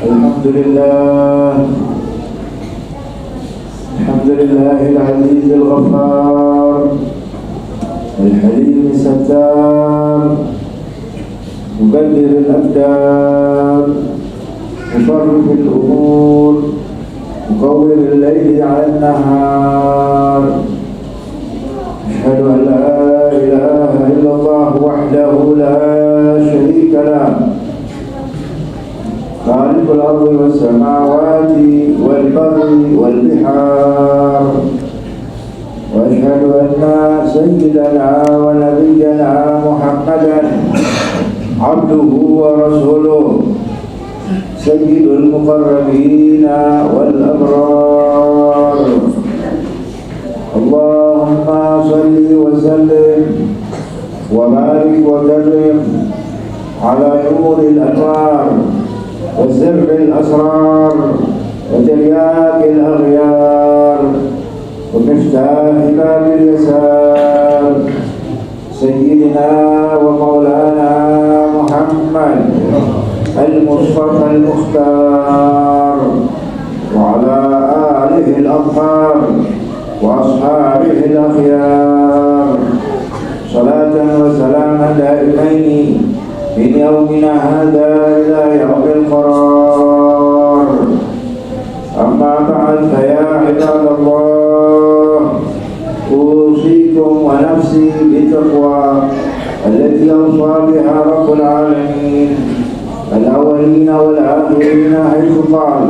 الحمد لله الحمد لله العزيز الغفار الحليم الستار مبدل الأقدار مصرف الأمور مكور الليل على النهار. أشهد أن لا إله إلا الله وحده لا شريك له خالق الأرض والسماوات والبر والبحار. وأشهد أن سيدنا ونبينا محمدا عبده ورسوله سيد المقربين والأبرار. اللهم صل وسلم وبارك وكرم على نور الأنوار وسر الأسرار وترياق الأغيار ومفتاح باب اليسار سيدنا ومولانا محمد المصطفى المختار وعلى آله الأطهار وأصحابه الأخيار صلاة وسلاما دائمين من يومنا هذا إلى يوم القرار. أما بعد فيا عباد الله أوصيكم ونفسي بتقوى التي أوصى بها رب العالمين الأولين والآخرين حيث قال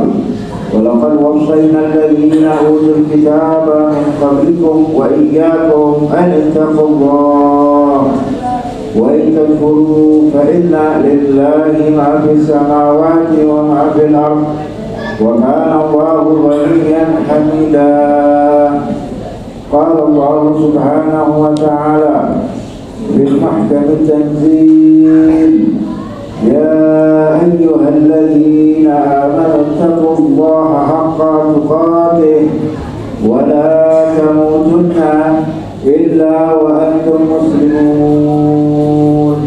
ولقد وصينا الذين أوتوا الكتاب من قبلكم وإياكم أن اتقوا الله وإن تكفروا فإن لله ما في السماوات وما في الأرض وكان الله غنيا حميدا. قال الله سبحانه وتعالى في محكم التنزيل يا أيها الذين آمنوا اتقوا الله حق تقاته ولا تموتن إلا وأنتم مسلمون.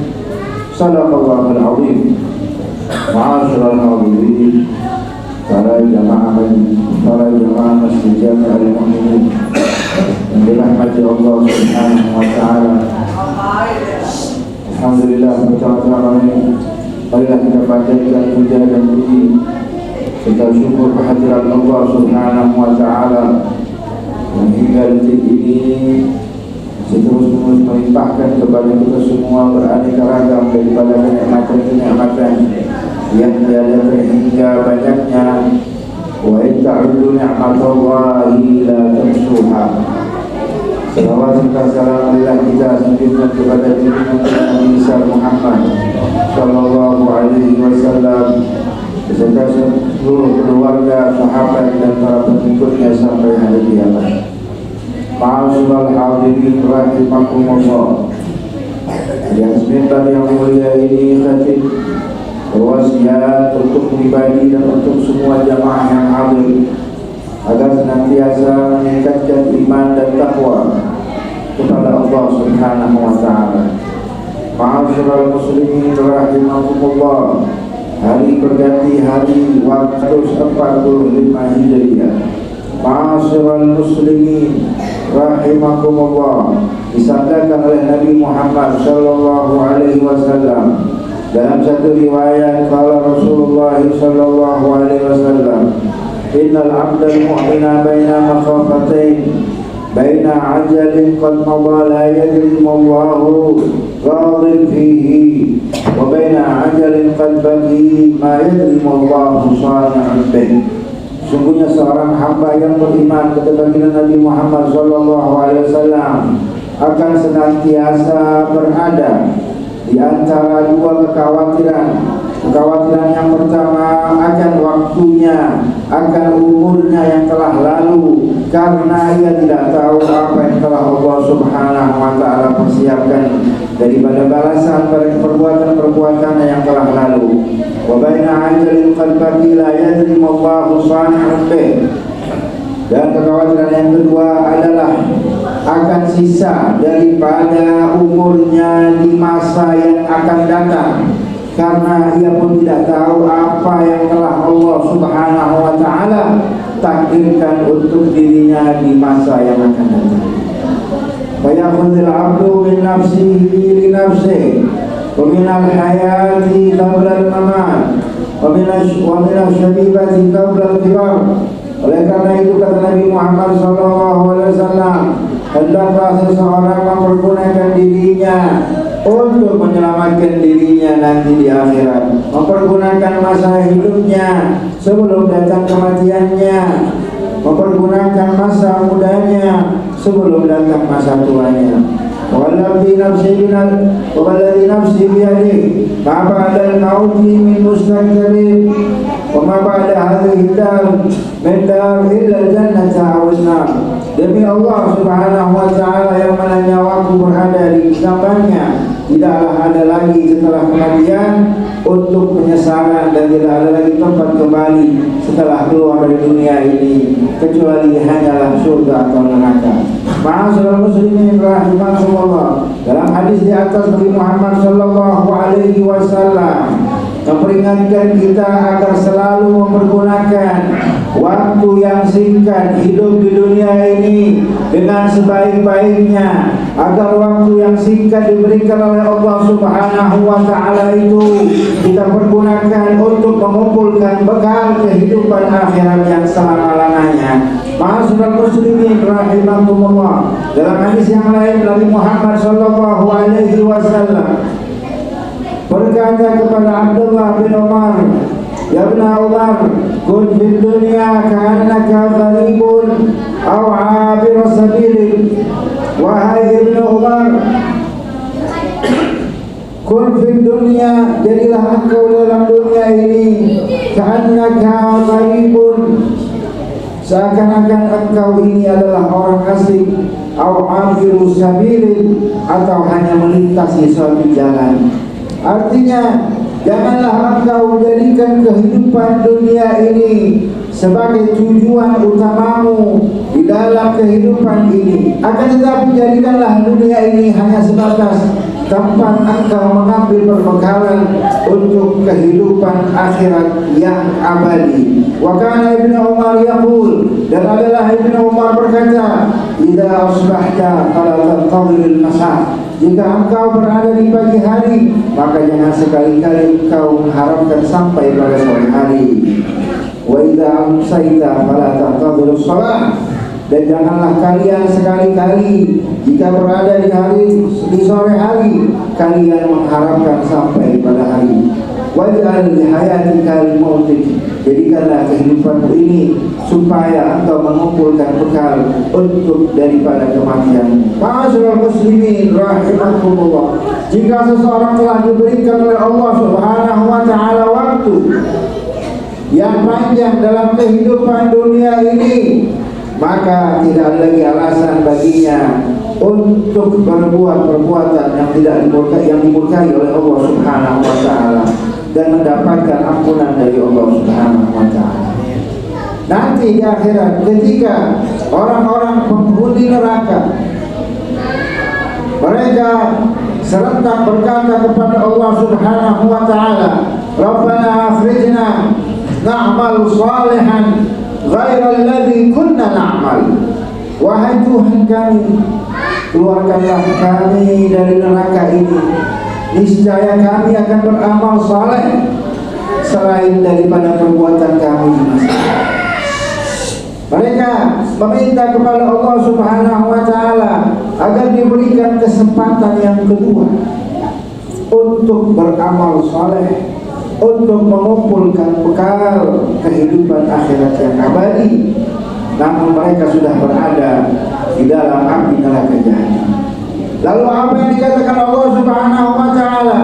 صدق الله العظيم. معاشر الحاضرين para jamaah masjid Jami' al-Mu'minin yang dirahmati Allah Subhanahu wa taala. Alhamdulillah, pertama-tama marilah kita panjatkan puja dan puji serta syukur kehadirat Allah Subhanahu wa taala yang hingga detik ini terus-menerus melimpahkan kepada kita semua beraneka ragam daripada kenikmatan-kenikmatan yang tiada terhingga banyaknya. Wa in ta'uddu ni'matallahi la tuhsuha. Salawat serta salam Allah kita sanjungkan kepada junjungan Nabi besar Muhammad sallallahu alaihi wasallam beserta seluruh keluarga, sahabat dan para pengikutnya sampai hari kiamat. Ma'asyiral hadirin rahimakumullah. Yang sebentar yang mulia ini khatib berwasiat untuk pribadi dan untuk semua jamaah yang hadir agar senantiasa meningkatkan iman dan takwa kepada Allah Subhanahu wa taala. Ma'asyiral muslimin rahimakumullah. Hari berganti hari waktu 45 Hijriah. Ma'asyiral muslimin rahimakumullah. Disabdakan oleh Nabi Muhammad sallallahu alaihi wasallam dalam satu riwayat, qala Rasulullah sallallahu alaihi wasallam, innal 'abdal mu'mina baina makhafatain baina 'ajalin qad madha la yadri Allahu ghadin fihi wa baina 'ajalin qad baqi ma yadri Allahu sani'un bih. Sungguhnya seorang hamba yang beriman, kata baginda Nabi Muhammad sallallahu alaihi wasallam, akan senantiasa berada di antara dua kekhawatiran. Kekhawatiran yang pertama akan waktunya, akan umurnya yang telah lalu, karena ia tidak tahu apa yang telah Allah Subhanahu wa taala persiapkan daripada balasan pada perbuatan-perbuatan yang telah lalu. Wa baina ajalin qad baqi la yadri Allahu sani'un bih. Dan kekhawatiran yang kedua adalah akan sisa daripada umurnya di masa yang akan datang. karena ia pun tidak tahu apa yang telah Allah Subhanahu wa ta'ala takdirkan untuk dirinya di masa yang akan datang. Fayakhudhul 'abdu min nafsihi li nafsihi wa min al-hayati qabla al-mamat wa min asy-syabibati qabla al-kibar. Oleh karena itu kata Nabi Muhammad SAW, hendaklah seseorang mempergunakan dirinya untuk menyelamatkan dirinya nanti di akhirat, mempergunakan masa hidupnya sebelum datang kematiannya, mempergunakan masa mudanya sebelum datang masa tuanya. Walladzi nafsi biyadihi ma ba'da al-mauti min mustaqbalin wa ma ba'da hadhihi dar min dar illa al-jannata aw an-nar. Demi Allah Subhanahu wa ta'ala yang mana nyawaku berada di tangannya, tidaklah ada lagi setelah kematian untuk penyesalan dan tidak ada lagi tempat kembali setelah keluar dari dunia ini kecuali hanyalah surga atau neraka. Ma'asyiral muslimin rahimakumullah, dalam hadis di atas Nabi Muhammad sallallahu alaihi wasallam memperingatkan kita agar selalu mempergunakan waktu yang singkat hidup di dunia ini dengan sebaik-baiknya, agar waktu yang singkat diberikan oleh Allah Subhanahu wa ta'ala itu kita pergunakan untuk mengumpulkan bekal kehidupan akhirat yang selama-lamanya. Ma'asyiral muslimin rahimakumullah, dalam hadis yang lain Nabi Muhammad sallallahu alaihi wasallam berkata kepada Abdullah bin Umar, ya ibn Umar, kun fid dunya ka'annaka gharibun aw 'abir sabilin. Wahai ibn Umar, kun fid dunya, jadilah engkau dalam dunia ini ka'annaka gharibun, seakan-akan engkau ini adalah orang asing, aw 'abir sabilin, atau hanya melintasi suatu jalan. Artinya, janganlah engkau menjadikan kehidupan dunia ini sebagai tujuan utamamu di dalam kehidupan ini. Akan tetapi jadikanlah dunia ini hanya sebatas tempat engkau mengambil perbekalan untuk kehidupan akhirat yang abadi. Wa kana Ibnu Umar yaqul, dan adalah Ibnu Umar berkata, idza asbahta fala tantaziril masa. Jika engkau berada di pagi hari, maka jangan sekali-kali engkau mengharapkan sampai pada sore hari. Wa idza amsayta fala tantazirus shalah. Dan janganlah kalian sekali-kali jika berada di sore hari kalian mengharapkan sampai pada hari. Waj'al li hayatika li mautik, jadikanlah kehidupanmu ini supaya engkau mengumpulkan bekal untuk daripada kematian. Ma'asyiral muslimin rahimakumullah, jika seseorang telah diberikan oleh Allah Subhanahu wa ta'ala waktu yang panjang dalam kehidupan dunia ini, maka tidak ada lagi alasan baginya untuk berbuat perbuatan yang tidak dimurkai oleh Allah Subhanahu wa ta'ala dan mendapatkan ampunan dari Allah Subhanahu wa ta'ala. Nanti di akhirat ketika orang-orang penghuni neraka mereka serentak berkata kepada Allah Subhanahu wa ta'ala, Rabbana akhrijna na'mal salihan ghairal ladzi kunna na'mal. Wahai Tuhan kami, keluarkanlah kami dari neraka ini, niscaya kami akan beramal saleh selain daripada perbuatan kami di masa lalu. Mereka meminta kepada Allah Subhanahu wa ta'ala agar diberikan kesempatan yang kedua untuk beramal saleh, untuk mengumpulkan bekal kehidupan akhirat yang abadi. Namun mereka sudah berada di dalam api neraka jahanam. Lalu apa yang dikatakan Allah Subhanahu wa ta'ala?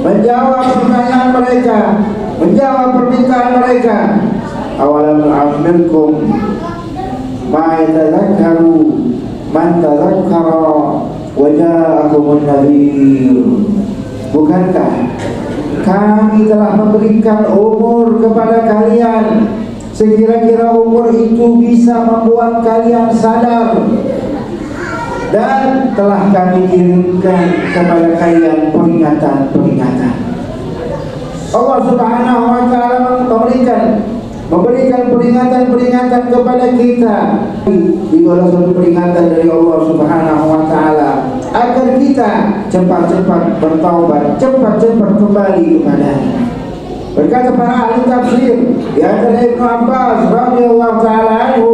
Menjawab pertanyaan mereka, menjawab permintaan mereka. Awalam nu'ammirkum ma yatadhakkaru man tadhakkara wa ja'akumun nadhir. Bukankah kami telah memberikan umur kepada kalian sekira-kira umur itu bisa membuat kalian sadar, dan telah kami kirimkan kepada kalian peringatan-peringatan. Allah Subhanahu wa Ta'ala memberikan peringatan-peringatan kepada kita. Itulah satu peringatan dari Allah Subhanahu wa Ta'ala agar kita cepat-cepat bertaubat, cepat-cepat kembali kepadanya. Berkata para ahli tafsir, di antara Ibnu Abbas radhiyallahu taala anhu,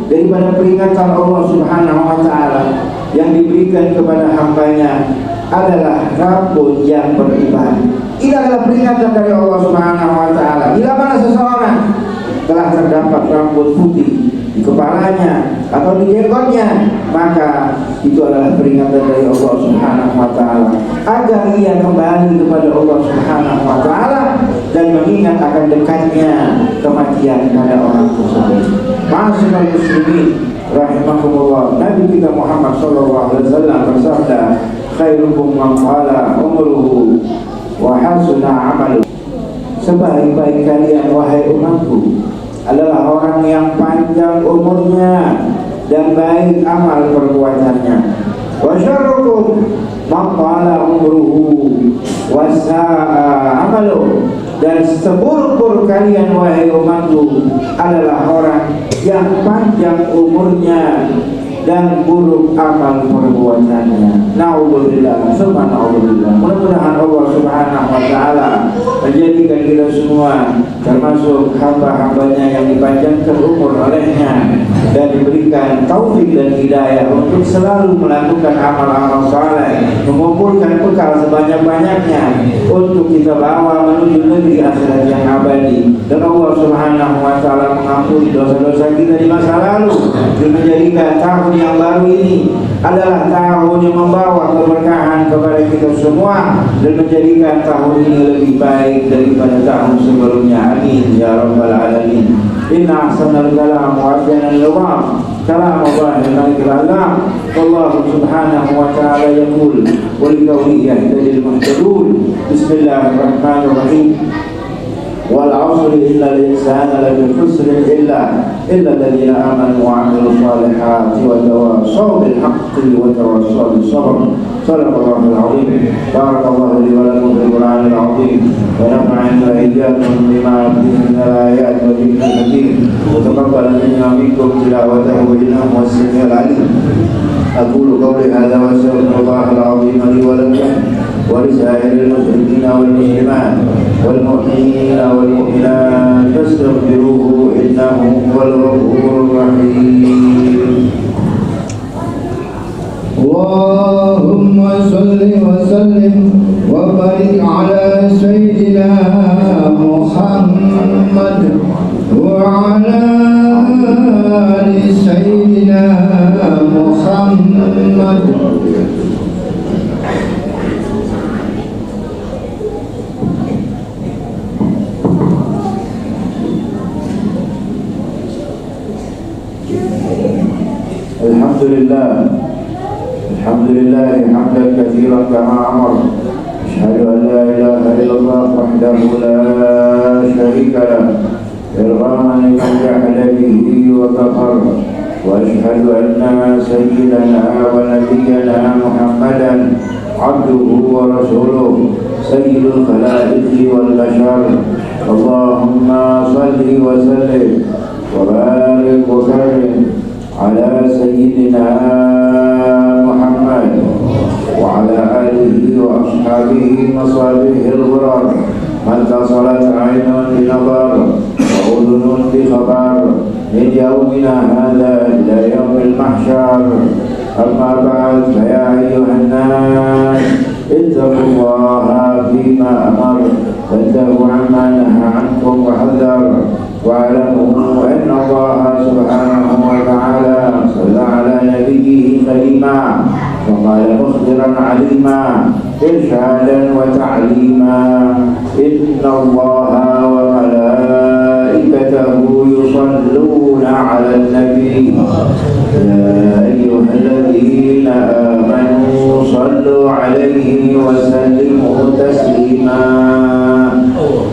daripada peringatan Allah Subhanahu wa Ta'ala yang diberikan kepada hambanya adalah rambut yang beriman. Ini adalah peringatan dari Allah Subhanahu wa Ta'ala. Bila mana seseorang telah terdapat rambut putih di kepalanya atau di jenggotnya, maka itu adalah peringatan dari Allah Subhanahu wa Ta'ala agar ia kembali kepada Allah Subhanahu wa Ta'ala dan mengingat akan dekatnya kematian pada orang tersebut. Ma'asyiral muslimin rahimakumullah, Nabi kita Muhammad sallallahu alaihi wasallam bersabda, khairukum man qala umruhu wa hasuna amaluhu. Sebaik-baik kalian wahai umatku adalah orang yang panjang umurnya dan baik amal perbuatannya. Wa syarrukum man qala umruhu wa sa'a amaluhu. Dan seburuk-buruk kalian wahai umatku adalah orang yang panjang umurnya dan buruk amal perbuatannya. Na'udzubillah, summa na'udzubillah. Mudah-mudahan Allah Subhanahu wa Ta'ala menjadikan kita semua termasuk hamba-hambanya yang dipanjangkan umur olehnya dan diberikan taufik dan hidayah untuk selalu melakukan amal-amal saleh, mengumpulkan bekal sebanyak-banyaknya untuk kita bawa menuju negeri akhirat yang abadi. Dan Allah Subhanahu wa Ta'ala mengampuni dosa-dosa kita di masa lalu dan menjadikan tahun yang baru ini adalah tahun yang membawa keberkahan kepada kita semua dan menjadikan tahun ini lebih baik daripada tahun sebelumnya. Amin ya rabbal alamin. Inna ahsanal kalam wa ahsanal lughah kalam Allah al-malikul alam. Wallahu subhanahu wa ta'ala yaqul wa liqawlihi yahdil muhtadun. Bismillahirrahmanirrahim. Wal 'asri innal insana lafi khusr illa alladhina amanu wa 'amilus solihati wa tawassaw bil haqqi wa tawassaw bis sabr. Sadaqallahul 'azim. Barakallahu li wa lakum fil Qur'anil 'azim wa nafa'ani wa iyyakum bima fihi min al-ayati wa dhikril hakim. Wa taqabbal minna minkum tilawatahu innahu was-sami'ul 'alim. Aqulu qawli hadha wa astaghfirullahal 'azim li wa lakum ولسائر المسلمين والمسلمات والمؤمنين والمؤمنات فاستغفروه إنه هو الغفور الرحيم. اللهم صل وسلم وبارك على سيدنا محمد وعلى آل سيدنا محمد. الحمد لله حمدا كثيرا كما أمر. أشهد أن لا إله إلا الله وحده لا شريك له إرغاما لمن جحد به وكفر. وأشهد أن سيدنا ونبينا محمدا عبده ورسوله سيد الخلائق والبشر. اللهم صل وسلم وبارك وكرم على سيدنا محمد وعلى آله وأصحابه مصابيح الغرر من اتصلت عين بنظر وأذن بخبر من يومنا هذا إلى يوم المحشر. أما بعد فيا أيها الناس اتقوا الله فيما أمر وانتهوا عما نهى عنكم وحذر. واعلموا أن الله سبحانه وتعالى صلى على نبيه كريما وقال مخبرا عليما إرشادا وتعليما. إن الله وملائكته يصلون على النبي يا أيها الذين آمنوا صلوا عليه وسلموا تسليما.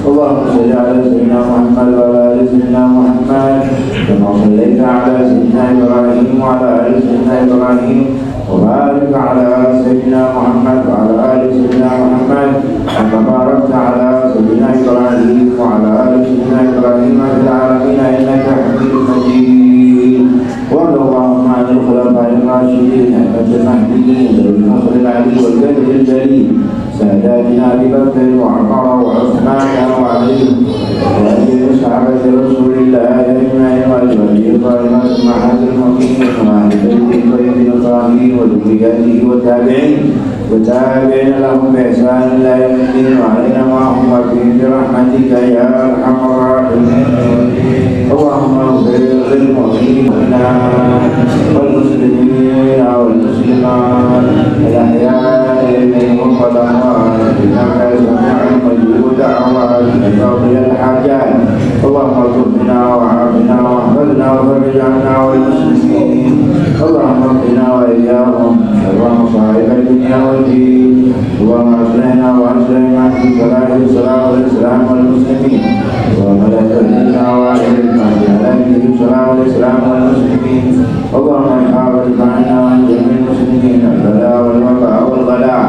اللهم صل على سيدنا محمد وعلى آل سيدنا محمد كما صليت على سيدنا إبراهيم وعلى آل سيدنا إبراهيم وبارك على سيدنا محمد وعلى آل سيدنا محمد كما باركت على سيدنا إبراهيم أئمة المهديين ذوي الفخر العلي والكبر الجليل ساداتنا أبي بكر وعمر وعثمان وعلي وأجل صحابة رسول الله أجمعين وأزواجه الطاهرات أمهات المؤمنين وأهل بيته الطيبين الطاهرين وذرياته والتابعين لهم بإحسان إلى يوم الدين وعلينا معهم وفيهم برحمتك يا أرحم الراحمين. اللهم اغفر للمؤمنين والمسلمين والمسلمات الأحياء منهم والأموات إنك سميع مجيب دعوات وقاضي الحاجات. اللهم ارزقنا وعافنا واحفظنا وفرج عنا والمسلمين. اللهم اقنا وإياهم شر مصائب الدنيا والدين. اللهم أصلحنا وأصلحنا في صلاح الصلاة والإسلام والمسلمين. اللهم لا تهلكنا وأهلكنا بهلاكه صلاح الإسلام والمسلمين. اللهم حافظ عنا وعن جميع المسلمين البلاء والوباء والغلاء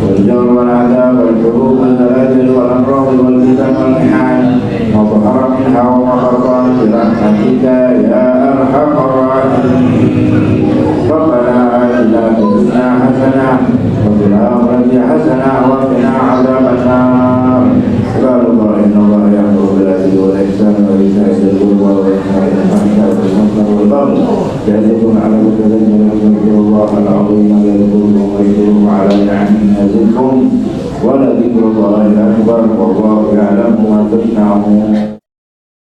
والجور والعذاب والحروب والزلازل والأمراض والفتن والمحن ما ظهر منها وما بطن برحمتك يا أرحم الراحمين. ربنا آتنا في الدنيا حسنة وفي الآخرة حسنة وقنا عذاب النار. قال الله إن الله يأمر بالعدل والإحسان وإيتاء ذي القربى وينهى عن الفحشاء والمنكر والبغي يعظكم لعلكم تذكرون. اذكروا الله العظيم يذكركم واشكروه على نعمه يزدكم ولذكر الله أكبر والله يعلم ما تصنعون.